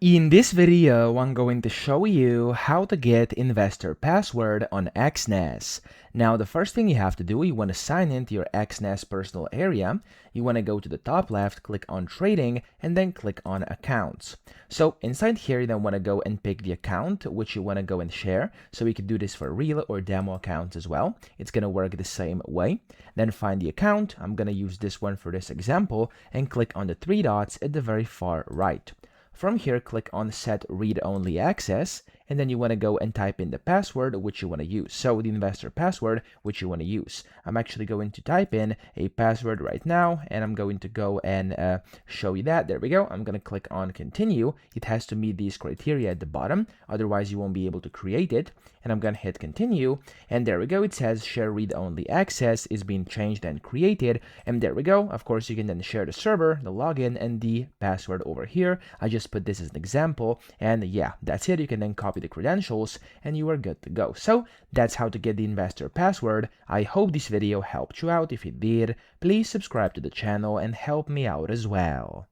In this video, I'm going to show you how to get investor password on Exness. Now, the first thing you have to do, you want to sign into your Exness personal area. You want to go to the top left, click on trading, and then click on accounts. So inside here, you then want to go and pick the account which you want to go and share. So we can do this for real or demo accounts as well. It's going to work the same way. Then find the account. I'm going to use this one for this example and click on the three dots at the very far right. From here, click on Set Read-Only Access, and then you want to go and type in the password which you want to use. So the investor password which you want to use. I'm actually going to type in a password right now, and I'm going to go and show you that. There we go. I'm going to click on Continue. It has to meet these criteria at the bottom, otherwise you won't be able to create it. And I'm going to hit Continue, and there we go. It says Share Read-Only Access is being changed and created, and there we go. Of course, you can then share the server, the login, and the password over here. I just put this as an example, and yeah, that's it. You can then copy the credentials and you are good to go. So that's how to get the investor password. I hope this video helped you out. If it did, please subscribe to the channel and help me out as well.